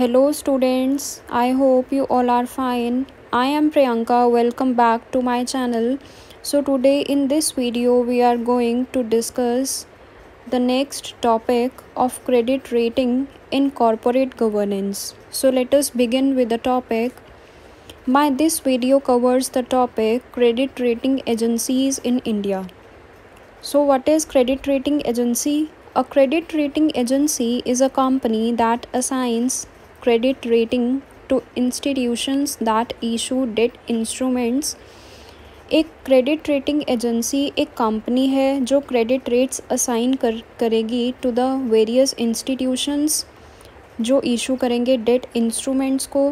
Hello students, I hope you all are fine. I am Priyanka, welcome back to my channel. So today in this video we are going to discuss the next topic of credit rating in corporate governance. So let us begin with the topic. This video covers the topic credit rating agencies in India. So what is credit rating agency? A credit rating agency is a company that assigns credit rating to institutions that issue debt instruments. एक credit rating agency एक company है जो credit rates assign करेगी to the various institutions जो issue करेंगे date instruments को.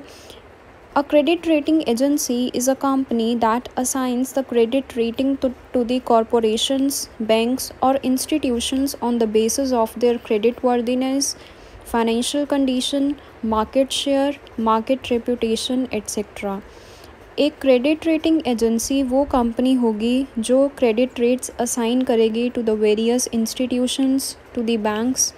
A credit rating agency is a company that assigns the credit rating to the corporations, banks, or institutions on the basis of their creditworthiness, financial condition, market share, market reputation, etc. एक credit rating agency वो company होगी जो credit rates assign करेगी to the various institutions, to the banks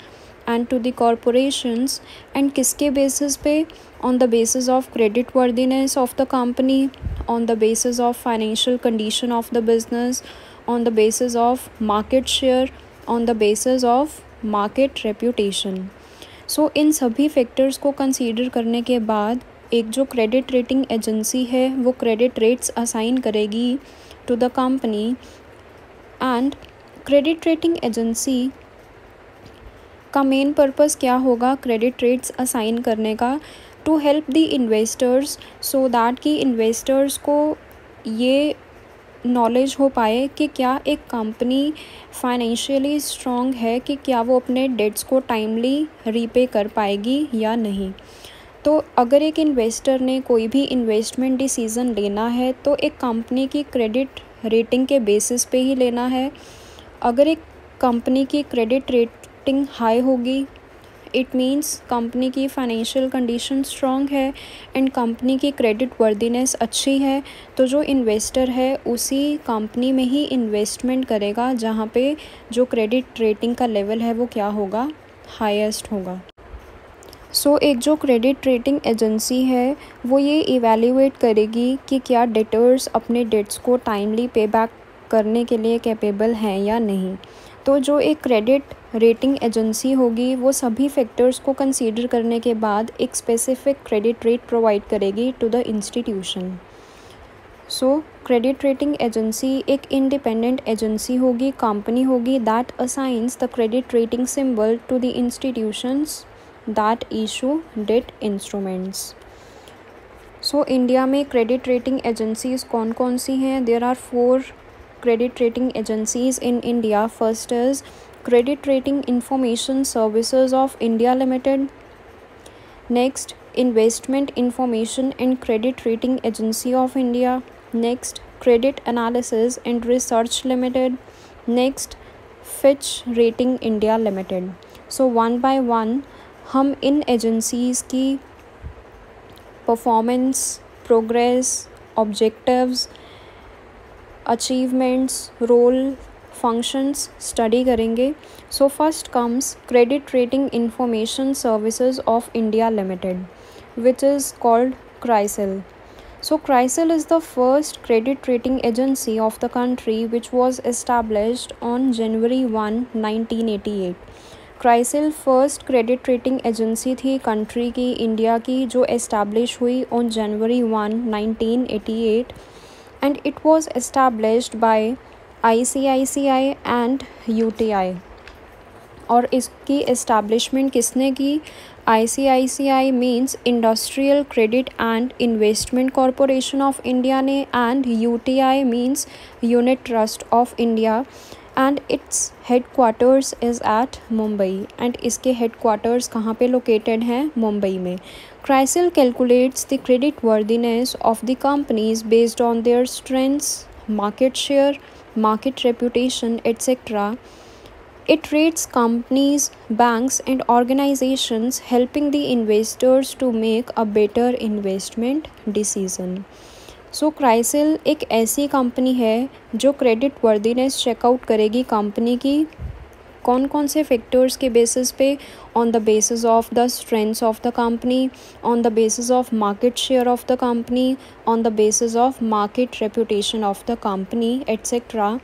and to the corporations. And किसके basis पे? On the basis of credit worthiness of the company, on the basis of financial condition of the business, on the basis of market share, on the basis of market reputation. So इन सभी factors को consider करने के बाद एक जो credit rating agency है वो क्रेडिट रेट्स असाइन करेगी to the company. And credit rating agency का मेन पर्पस क्या होगा क्रेडिट रेट्स असाइन करने का? To help the investors so that कि इन्वेस्टर्स को ये नॉलेज हो पाए कि क्या एक कंपनी फाइनेंशियली स्ट्रॉन्ग है, कि क्या वो अपने डेट्स को टाइमली रीपे कर पाएगी या नहीं. तो अगर एक इन्वेस्टर ने कोई भी इन्वेस्टमेंट डिसीज़न लेना है तो एक कंपनी की क्रेडिट रेटिंग के बेसिस पे ही लेना है. अगर एक कंपनी की क्रेडिट रेटिंग हाई होगी इट मीन्स कंपनी की फाइनेंशियल कंडीशन स्ट्रॉन्ग है एंड कंपनी की क्रेडिट वर्दीनेस अच्छी है, तो जो इन्वेस्टर है उसी कंपनी में ही इन्वेस्टमेंट करेगा जहाँ पे जो क्रेडिट रेटिंग का लेवल है वो क्या होगा, हाईएस्ट होगा. सो एक जो क्रेडिट रेटिंग एजेंसी है वो ये इवैल्यूएट करेगी कि क्या डेटर्स अपने डेट्स को टाइमली पे बैक करने के लिए कैपेबल हैं या नहीं. तो जो एक क्रेडिट रेटिंग एजेंसी होगी वो सभी फैक्टर्स को कंसीडर करने के बाद एक स्पेसिफिक क्रेडिट रेट प्रोवाइड करेगी to the institution. So credit rating agency एक इंडिपेंडेंट एजेंसी होगी, कंपनी होगी that assigns the credit rating symbol to the institutions that issue debt instruments. So India में क्रेडिट रेटिंग एजेंसीज कौन कौन सी हैं? There are 4 credit rating agencies in India. First is credit rating information services of India limited. Next investment information and credit rating agency of India. Next credit analysis and research limited. Next Fitch rating India limited. So one by one हम इन agencies की performance, progress, objectives, achievements, role, functions study करेंगे. So first comes credit rating information services of India limited which is called CRISIL. So CRISIL is the first credit rating agency of the country which was established on January 1, 1988. CRISIL first credit rating agency थी country की, India की, जो establish हुई on जनवरी 1, 1988 and it was established by ICICI and UTI. और इसकी establishment किसने की? ICICI means industrial credit and investment corporation of India ने, and UTI means unit trust of India and its headquarters is at Mumbai. And इसके headquarters कहाँ पे located हैं? मुंबई में. CRISIL calculates the credit worthiness of the companies based on their strengths, market share, market reputation etcetera. It rates companies, banks and organizations helping the investors to make a better investment decision. So CRISIL एक ऐसी company है जो credit worthiness check out करेगी company की कौन कौन से factors के बेसिस पे? On the basis of the strengths of the company, on the basis of market share of the company, on the basis of market reputation of the company etcetera.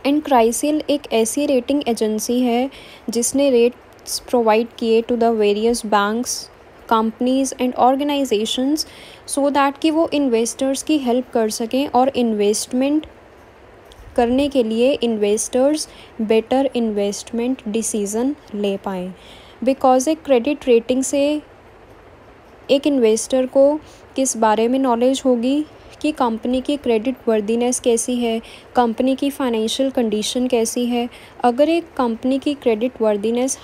And CRISIL एक ऐसी rating agency है जिसने rates provide किए to the various banks, companies and organisations so that कि वो investors की help कर सकें और इन्वेस्टमेंट करने के लिए इन्वेस्टर्स बेटर इन्वेस्टमेंट डिसीज़न ले पाएँ। बिकॉज़ एक क्रेडिट रेटिंग से एक इन्वेस्टर को किस बारे में नॉलेज होगी कि कंपनी की क्रेडिट वर्दीनेस कैसी है, कंपनी की फाइनेंशियल कंडीशन कैसी है। अगर एक कंपनी की क्रेडिट वर्दीनेस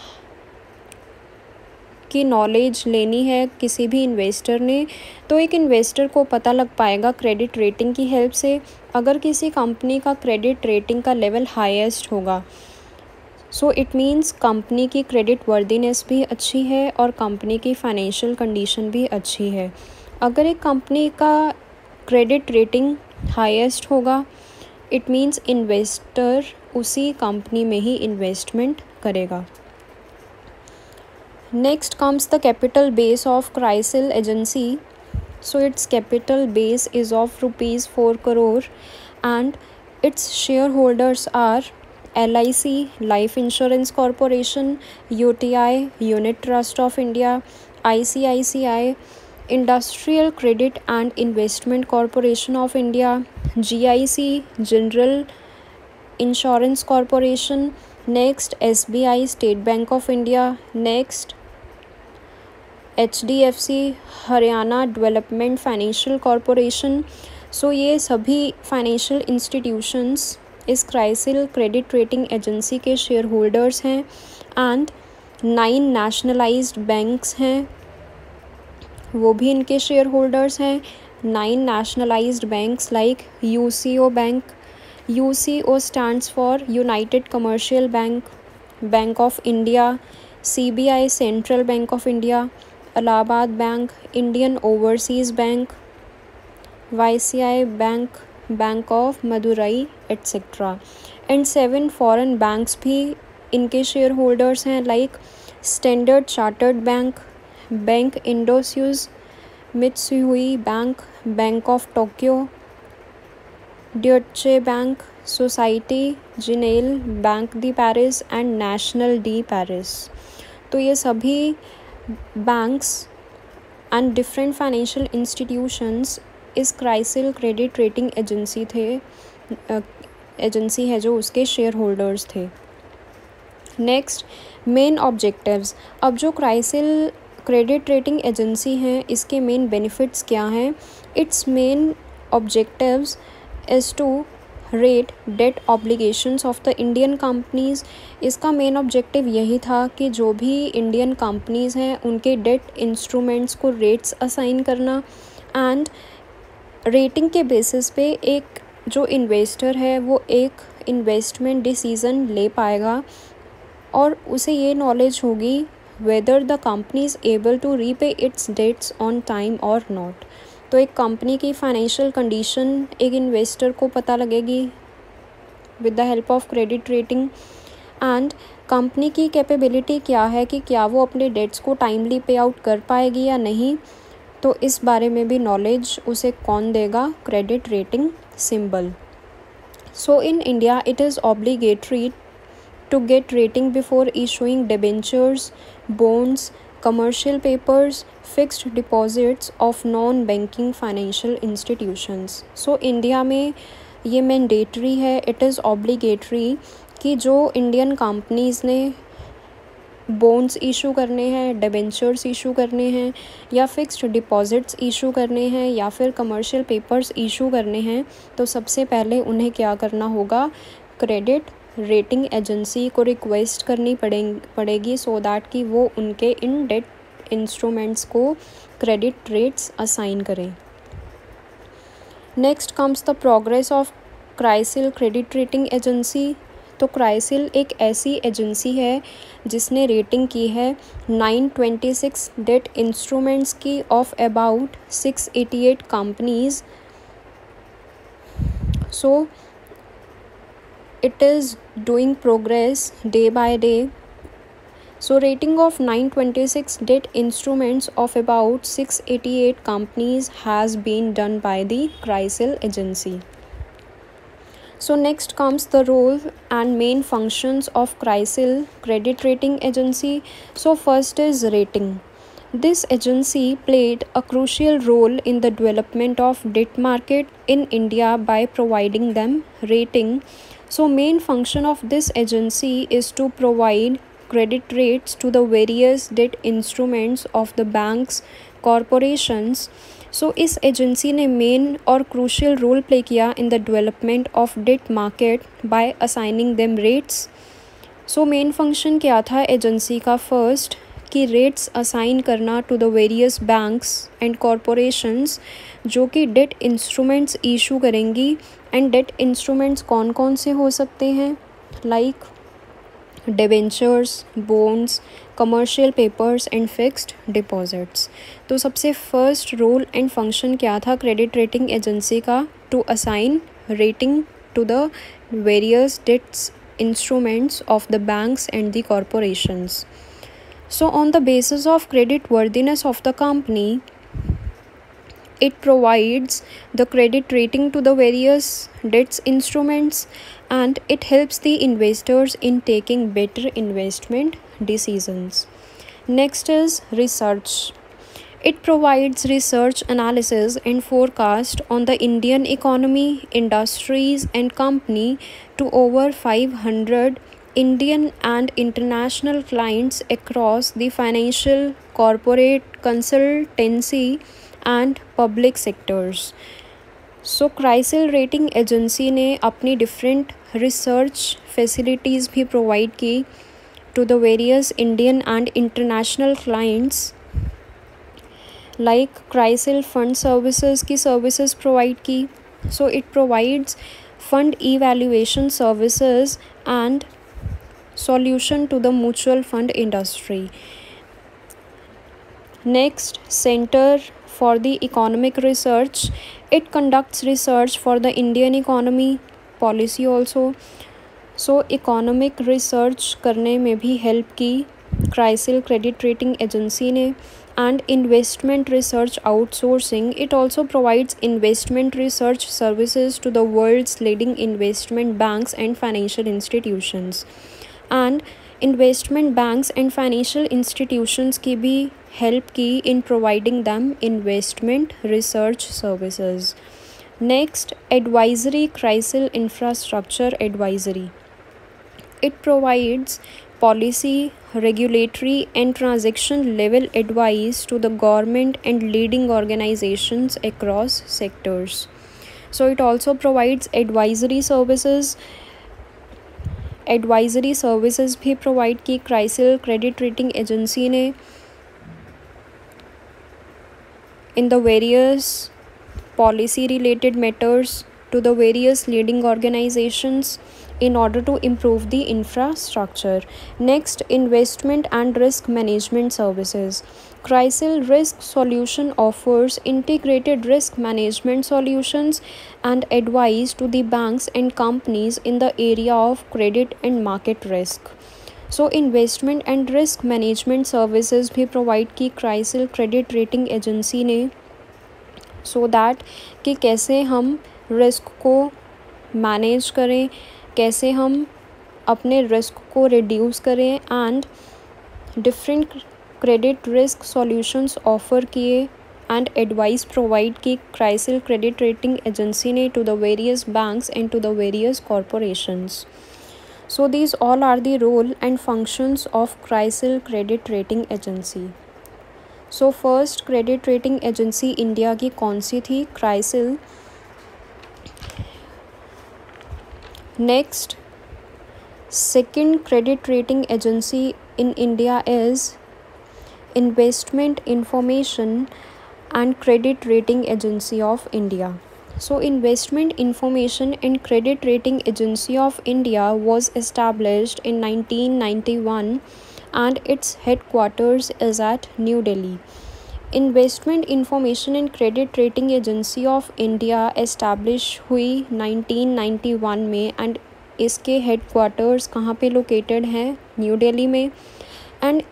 की नॉलेज लेनी है किसी भी इन्वेस्टर ने, तो एक इन्वेस्टर को पता लग पाएगा क्रेडिट रेटिंग की हेल्प से। अगर किसी कंपनी का क्रेडिट रेटिंग का लेवल हाईएस्ट होगा, सो इट मीन्स कंपनी की क्रेडिट वर्दीनेस भी अच्छी है और कंपनी की फाइनेंशियल कंडीशन भी अच्छी है। अगर एक कंपनी का क्रेडिट रेटिंग हाईएस्ट होगा, इट मीन्स इन्वेस्टर उसी कंपनी में ही इन्वेस्टमेंट करेगा। Next comes the capital base of CRISIL agency. So its capital base is of rupees 4 crore and its shareholders are LIC Life Insurance Corporation, UTI Unit Trust of India, ICICI Industrial Credit and Investment Corporation of India, GIC General Insurance Corporation, next SBI State Bank of India, next HDFC Haryana development financial corporation. So ये सभी financial institutions इस CRISIL credit rating agency के share holders हैं and 9 nationalised banks हैं, वो भी इनके share holders हैं। 9 nationalised banks like UCO bank, UCO stands for united commercial bank, bank of India, CBI central bank of India, Allahabad bank, Indian overseas bank, YCI bank, bank of Madurai etcetera. And 7 foreign banks भी इनके share holders हैं like Standard Chartered bank, bank Indosuez, Mitsui bank, bank of Tokyo, Deutsche bank, Societe Generale bank de Paris and national de Paris. तो ये सभी banks and different financial institutions इस CRISIL credit rating agency है जो उसके share holders थे। Next, main objectives. अब जो क्राइसिल क्रेडिट रेटिंग एजेंसी है इसके मेन बेनिफिट्स क्या हैं? Its main objectives is to rate debt obligations of the Indian companies. इसका मेन ऑब्जेक्टिव यही था कि जो भी इंडियन कंपनीज़ हैं उनके डेट इंस्ट्रूमेंट्स को रेट्स असाइन करना एंड रेटिंग के बेसिस पे एक जो इन्वेस्टर है वो एक इन्वेस्टमेंट डिसीज़न ले पाएगा और उसे ये नॉलेज होगी whether the company is able to repay its debts on time और नॉट। तो एक कंपनी की फाइनेंशियल कंडीशन एक इन्वेस्टर को पता लगेगी with the help of credit rating and company की कैपेबिलिटी क्या है कि क्या वो अपने डेट्स को टाइमली पे आउट कर पाएगी या नहीं। तो इस बारे में भी नॉलेज उसे कौन देगा? Credit rating symbol. So in India it is obligatory to get rating before issuing debentures, bonds, commercial papers, fixed deposits of non-banking financial institutions. So India में ये मैंडेटरी है, इट इज़ ऑब्लिगेटरी कि जो Indian companies ने bonds issue करने हैं, debentures issue करने हैं या फिक्स्ड डिपॉजिट्स इशू करने हैं या फिर कमर्शियल पेपर्स इशू करने हैं, तो सबसे पहले उन्हें क्या करना होगा? क्रेडिट रेटिंग एजेंसी को रिक्वेस्ट करनी पड़ेगी सो दैट कि वो उनके इन डेट इंस्ट्रूमेंट्स को क्रेडिट रेट्स असाइन करें। Next comes the progress of CRISIL credit rating agency. तो क्राइसिल एक ऐसी एजेंसी है जिसने रेटिंग की है 926 डेट इंस्ट्रूमेंट्स की of about 688 companies. So it is doing progress day by day. So rating of 926 debt instruments of about 688 companies has been done by the CRISIL agency. So next comes the role and main functions of CRISIL credit rating agency. So first is rating. This agency played a crucial role in the development of debt market in India by providing them rating. So main function of this agency is to provide credit rates to the various debt instruments of the banks, corporations. So इस agency ने main और crucial role play किया in the development of debt market by assigning them rates. So main function क्या था agency का? First कि rates assign करना to the various banks and corporations जो कि डेट इंस्ट्रूमेंट्स इशू करेंगी. एंड डेट इंस्ट्रूमेंट्स कौन कौन से हो सकते हैं? Like debentures, bonds, commercial papers and fixed deposits. तो सबसे फर्स्ट रोल एंड फंक्शन क्या था क्रेडिट रेटिंग एजेंसी का? To assign rating to the various debts instruments of the banks and the corporations. So on the basis of credit worthiness of the company, it provides the credit rating to the various debts instruments and it helps the investors in taking better investment decisions. Next is research. It provides research analysis and forecast on the Indian economy, industries and company to over 500 Indian and international clients across the financial, corporate, consultancy and public sectors. So CRISIL rating agency ने अपनी different research facilities भी provide की to the various Indian and international clients. Like CRISIL fund services की services provide की. So it provides fund evaluation services and solution to the mutual fund industry. Next, Center for the Economic Research. It conducts research for the Indian economy policy also. So economic research करने में भी help की CRISIL credit rating agency ने. And investment research outsourcing. It also provides investment research services to the world's leading investment banks and financial institutions. And investment banks and financial institutions की भी help की in providing them investment research services. Next, advisory CRISIL infrastructure advisory. It provides policy, regulatory and transaction level advice to the government and leading organizations across sectors. So it also provides advisory services. Advisory services भी provide की CRISIL credit rating agency ने in the various policy related matters to the various leading organizations in order to improve the infrastructure. Next, investment and risk management services. CRISIL Risk Solution offers integrated risk management solutions and advice to the banks and companies in the area of credit and market risk. So investment and risk management services भी provide की CRISIL credit rating agency ने so that कि कैसे हम risk को manage करें, कैसे हम अपने रिस्क को रिड्यूस करें and different credit risk solutions offer किए एंड एडवाइस प्रोवाइड की CRISIL क्रेडिट रेटिंग एजेंसी ने to the various banks and to the various corporations. So these all are the role and functions of CRISIL credit rating agency. So first credit rating agency India की कौन सी थी? CRISIL. Next, second credit rating agency in India is Investment Information and Credit Rating Agency of India. So Investment Information and Credit Rating Agency of India was established in 1991 and its headquarters is at New Delhi. Investment information and credit rating agency of India establish हुई 1991 में and इसके headquarters कहाँ पे located हैं? New Delhi में। And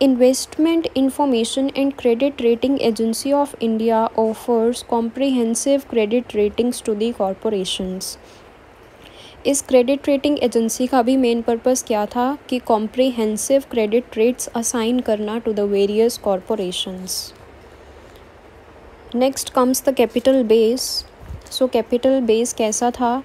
Investment Information and Credit Rating Agency of India offers comprehensive credit ratings to the corporations. इस credit rating agency का भी मेन पर्पस क्या था कि कॉम्प्रिहेंसिव क्रेडिट रेट्स असाइन करना to the various corporations. Next comes the capital base. So capital base कैसा था?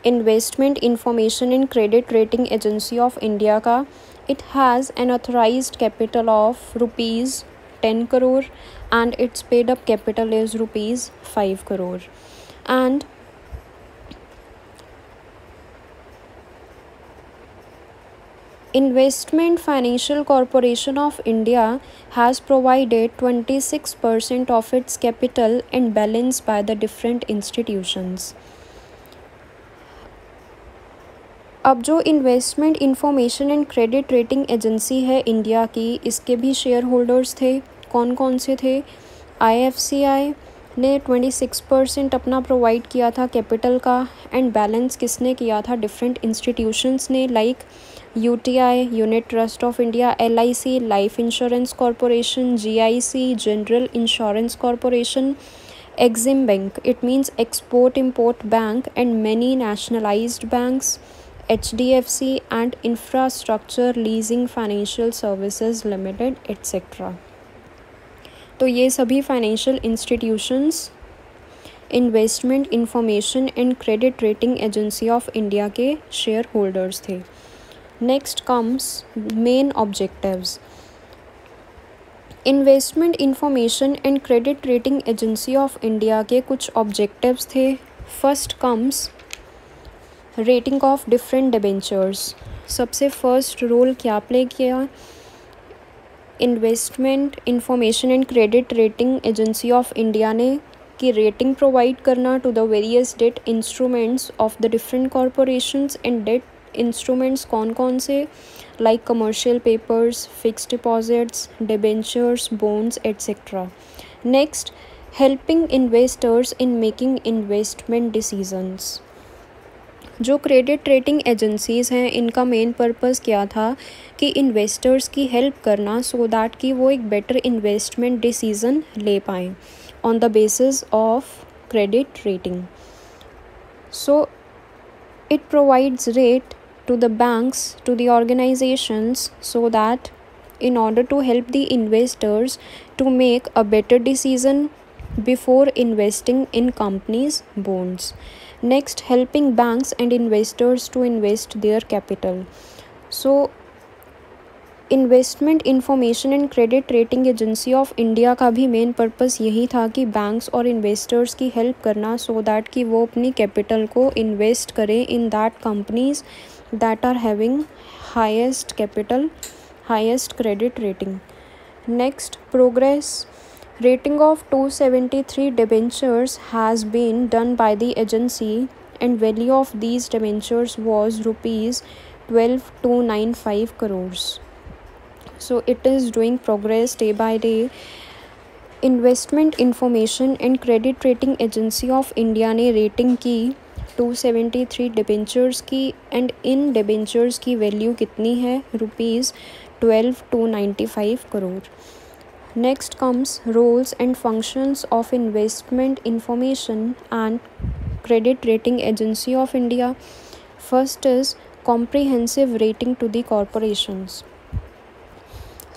Investment information and credit rating agency of India का, it has an authorized capital of rupees 10 crore and its paid up capital is rupees 5 crore. And Investment Financial Corporation of India has provided 26% of its capital and balance by the different institutions. अब जो investment information and credit rating agency है India की, इसके भी share holders थे. कौन कौन से थे? IFCI ने 26% अपना प्रोवाइड किया था कैपिटल का, एंड बैलेंस किसने किया था? डिफरेंट इंस्टीट्यूशंस ने, like UTI unit trust of India, LIC life insurance corporation, GIC general insurance corporation, Exim Bank, it means Export Import Bank, and many nationalized banks, HDFC and Infrastructure Leasing Financial Services Limited etc. तो ये सभी financial institutions investment information and credit rating agency of India के share holders थे. Next comes main objectives. Investment information and credit rating agency of India के कुछ objectives थे. First comes rating of different debentures. सबसे first role क्या play किया? Investment information and credit rating agency of India ने कि rating provide करना to the various debt instruments of the different corporations. And debt instruments कौन कौन से? Like commercial papers, fixed deposits, debentures, bonds etcetera. Next, helping investors in making investment decisions. जो credit rating agencies हैं, इनका main purpose क्या था कि investors की हेल्प करना, सो दैट कि वो एक बेटर इन्वेस्टमेंट डिसीज़न ले पाएँ on the basis of credit rating. So it provides rate to the banks, to the organizations, so that in order to help the investors to make a better decision before investing in companies' bonds. Next, helping banks and investors to invest their capital. So, investment information and credit rating agency of India का भी main purpose यही था कि banks और investors की help करना, सो that कि वो अपनी कैपिटल को इन्वेस्ट करें in that companies that are having highest capital, highest credit rating. Next, progress. Rating of 273 debentures has been done by the agency, and value of these debentures was rupees 12,295 crores. So it is doing progress day by day. Investment Information and Credit Rating Agency of India ने rating की 273 debentures की, and इन debentures की value कितनी है? Rupees 12,295 crore. Next comes roles and functions of investment information and credit rating agency of India. First is comprehensive rating to the corporations.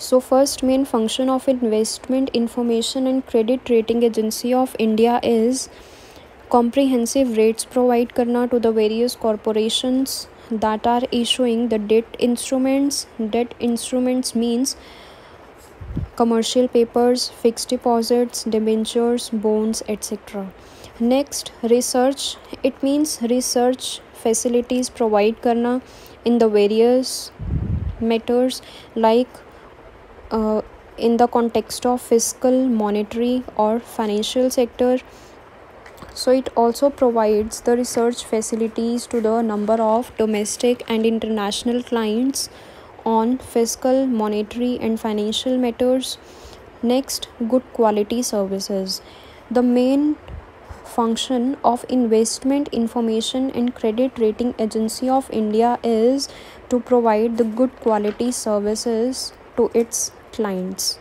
So first main function of Investment Information and Credit Rating Agency of India is comprehensive rates provide करना to the various corporations that are issuing the debt instruments. Debt instruments means commercial papers, fixed deposits, debentures, bonds, etc. Next, research. It means research facilities provide करना in the various matters, like in the context of fiscal, monetary or financial sector. So it also provides the research facilities to the number of domestic and international clients on fiscal, monetary and financial matters. Next, good quality services. The main function of Investment Information and Credit Rating Agency of India is to provide the good quality services to its clients.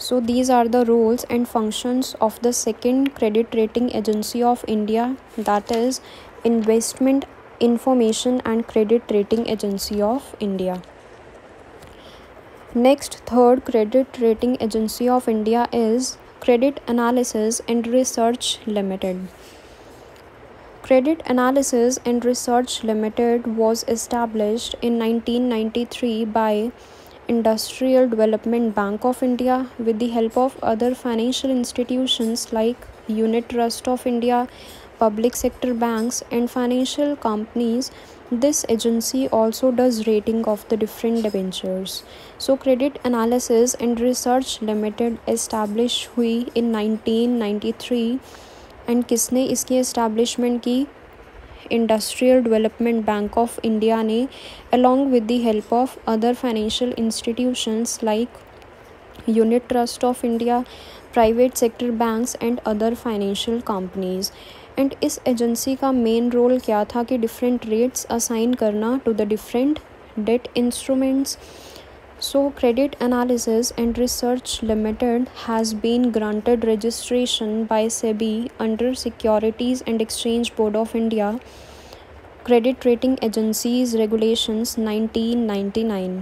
So these are the roles and functions of the second credit rating agency of India, that is Investment Information and Credit Rating Agency of India. Next, third credit rating agency of India is Credit Analysis and Research Limited. Credit Analysis and Research Limited was established in 1993 by Industrial Development Bank of India with the help of other financial institutions like Unit Trust of India, public sector banks and financial companies. This agency also does rating of the different debentures. So Credit Analysis and Research Limited established हुई in 1993 and किसने इसकी establishment की? Industrial development bank of India ने along with the help of other financial institutions like Unit Trust of India, private sector banks and other financial companies. And इस agency का main role क्या था कि different rates assign करना to the different debt instruments. So Credit Analysis and Research Limited has been granted registration by SEBI under Securities and Exchange Board of India Credit Rating Agencies Regulations 1999.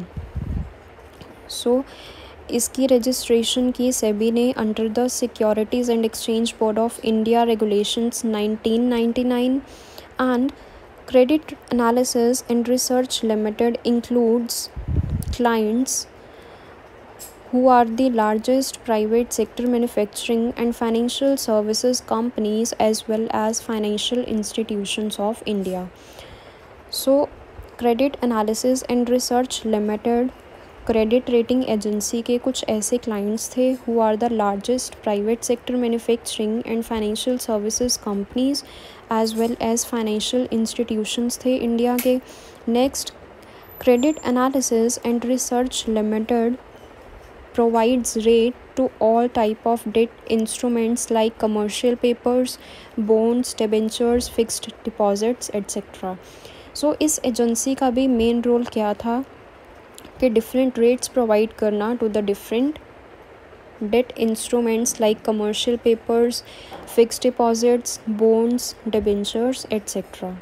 So इसकी registration की सेबी ने under the securities and exchange board of India regulations 1999 and credit analysis and research limited includes clients who are the largest private sector manufacturing and financial services companies as well as financial institutions of India. So Credit Analysis and Research Limited credit rating agency के कुछ ऐसे clients थे who are the largest private sector manufacturing and financial services companies as well as financial institutions थे India के. Next, Credit Analysis and Research Limited provides rate to all type of debt instruments like commercial papers, bonds, debentures, fixed deposits, etc. So इस agency का भी main role क्या था कि different rates provide करना to the different debt instruments like commercial papers, fixed deposits, bonds, debentures, etc.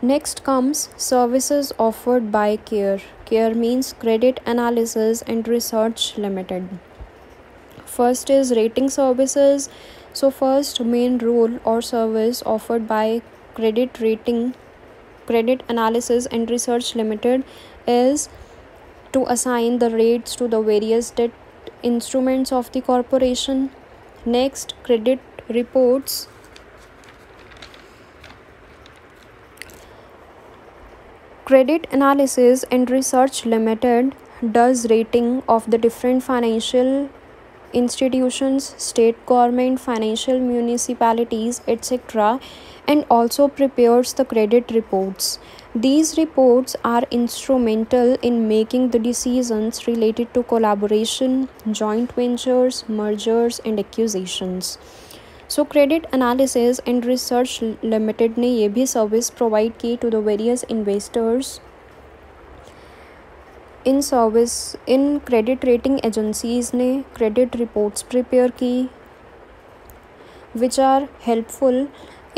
Next comes services offered by CARE. CARE means Credit Analysis and Research Limited. First is rating services. So first main role or service offered by Credit Analysis and Research Limited is to assign the rates to the various debt instruments of the corporation. Next, credit reports. Credit Analysis and Research Limited does rating of the different financial institutions, state government, financial municipalities, etc. and also prepares the credit reports. These reports are instrumental in making the decisions related to collaboration, joint ventures, mergers and acquisitions. So Credit Analysis and Research Limited ने ये भी service provide की to the various investors इन credit rating agencies ने credit reports prepare की which are helpful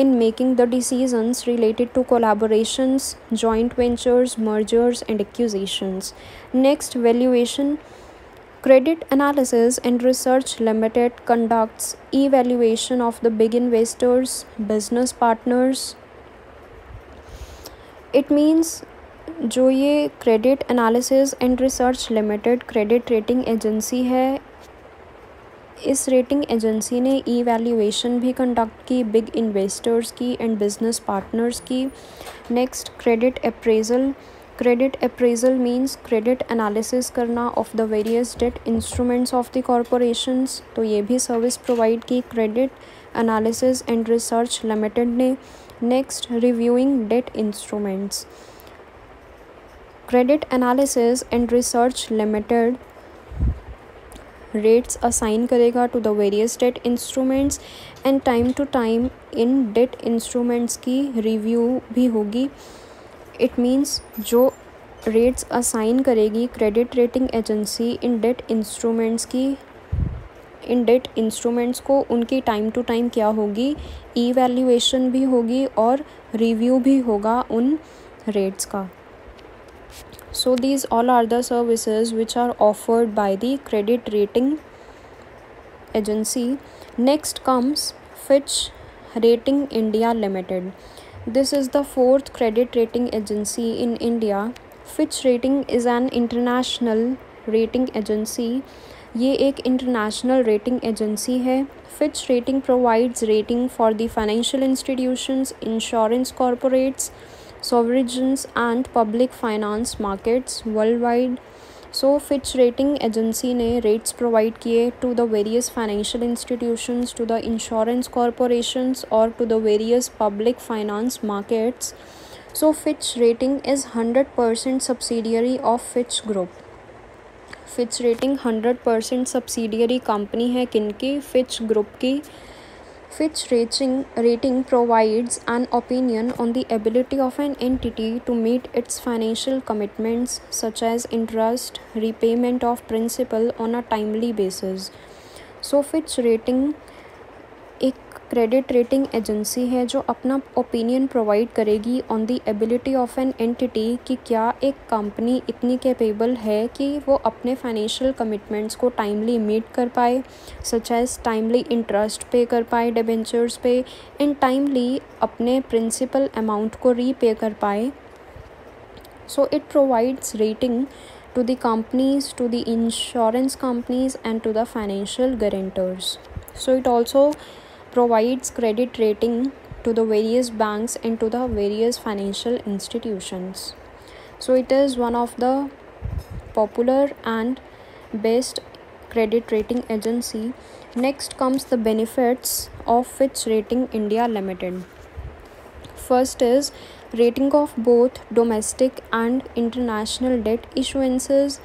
in making the decisions related to collaborations, joint ventures, mergers and acquisitions. Next, valuation. Credit Analysis and Research Limited conducts evaluation of the big investors, business partners. It means जो ये Credit Analysis and Research Limited credit rating agency है, इस rating agency ने evaluation भी conduct की big investors की and business partners की. Next, credit appraisal. Credit appraisal means credit analysis करना of the various debt instruments of the corporations. तो ये भी सर्विस प्रोवाइड की credit analysis and research limited ने. Next, reviewing debt instruments. Credit analysis and research limited rates assign करेगा to the various debt instruments and time to time इन debt instruments की review भी होगी। इट मीन्स जो rates assign करेगी credit rating agency इन debt instruments को, उनकी टाइम टू टाइम क्या होगी, इवैल्यूएशन भी होगी और रिव्यू भी होगा उन रेट्स का। So these all are the services which are offered by the credit rating agency. Next comes Fitch Rating India Limited. This is the fourth credit rating agency in India. Fitch Rating is an international rating agency. ये एक international rating agency है। Fitch rating provides rating for the financial institutions, insurance corporates, sovereigns and public finance markets worldwide. So Fitch Rating Agency ने rates provide किए to the various financial institutions, to the insurance corporations और to the various public finance markets. So Fitch Rating is 100% subsidiary of Fitch Group. Fitch Rating 100% subsidiary company है किनकी, Fitch Group की। Fitch rating provides an opinion on the ability of an entity to meet its financial commitments such as interest, repayment of principal on a timely basis. So Fitch Rating एक credit rating agency है जो अपना opinion provide करेगी on the ability of an entity कि क्या एक company इतनी capable है कि वो अपने फाइनेंशियल कमिटमेंट्स को टाइमली मीट कर पाए, सच एज टाइमली इंटरेस्ट पे कर पाए डिबेंचर्स पे, एंड टाइमली अपने प्रिंसिपल अमाउंट को रीपे कर पाए। So it provides rating to the companies, to the insurance companies and to the financial guarantors. So it also provides credit rating to the various banks and to the various financial institutions. So it is one of the popular and best credit rating agency. Next comes the benefits of Fitch Rating India Limited. First is rating of both domestic and international debt issuances.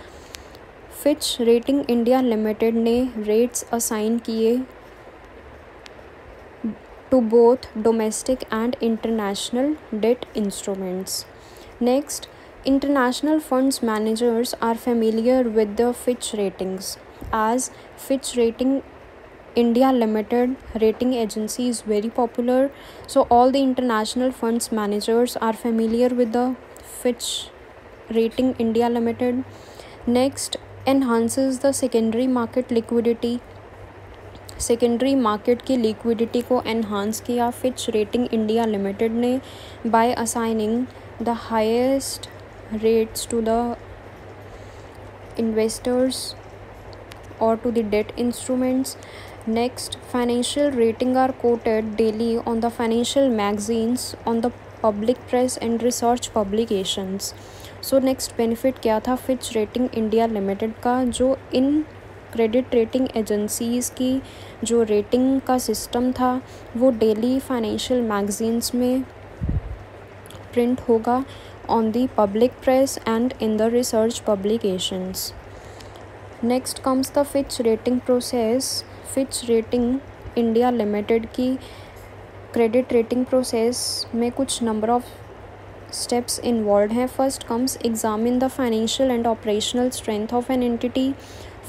Fitch Rating India Limited ने rates assign किए to both domestic and international debt instruments. Next, international funds managers are familiar with the Fitch ratings, as Fitch Rating India Limited rating agency is very popular. So all the international funds managers are familiar with the Fitch Rating India Limited. Next, enhances the secondary market liquidity. Secondary market की liquidity को enhance किया Fitch rating India limited ने by assigning the highest rates to the investors or to the debt instruments. Next, financial rating are quoted daily on the financial magazines, on the public press and research publications. So next benefit क्या था Fitch Rating India Limited का, जो इन credit rating agencies की जो rating का system था वो daily financial magazines में प्रिंट होगा on the public press and in the research publications. Next comes the Fitch rating process. Fitch rating India limited की क्रेडिट रेटिंग प्रोसेस में कुछ नंबर ऑफ स्टेप्स इन्वॉल्व हैं. First comes examine the financial and operational strength of an entity.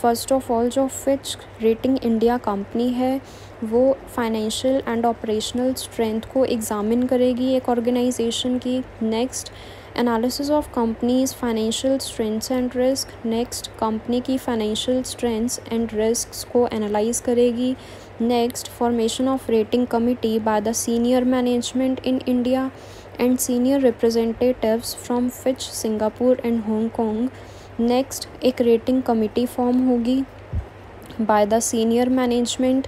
First of all जो Fitch rating India company है वो financial and operational strength को examine करेगी एक ऑर्गेनाइजेशन की. Next, analysis of companies financial strengths and risk. Next, company की financial strengths and risks को analyse करेगी. Next, formation of rating committee by the senior management in India and senior representatives from Fitch Singapore and Hong Kong. Next, एक rating committee form होगी by the senior management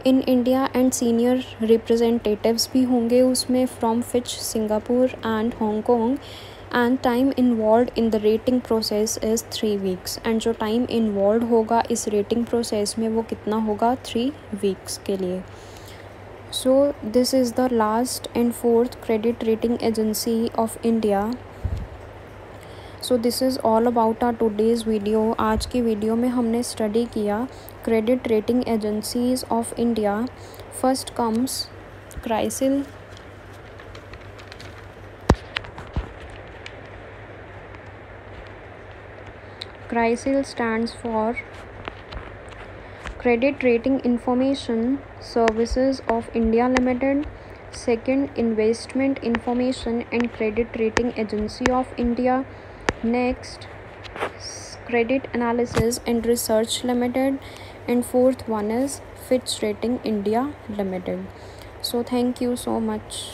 in India and senior representatives भी होंगे उसमें from Fitch Singapore and Hong Kong. And time involve in the rating process is 3 weeks. And जो time involve होगा इस rating process में वो कितना होगा, 3 weeks के लिए. So this is the last and fourth credit rating agency of India. So this is all about our today's video. आज की वीडियो में हमने स्टडी किया credit rating agencies of India. First comes CRISIL, CRISIL stands for Credit Rating Information Services of India Limited. Second, Investment Information and Credit Rating Agency of India. Next, Credit Analysis and Research Limited. And fourth one is Fitch Rating India Limited. So thank you so much.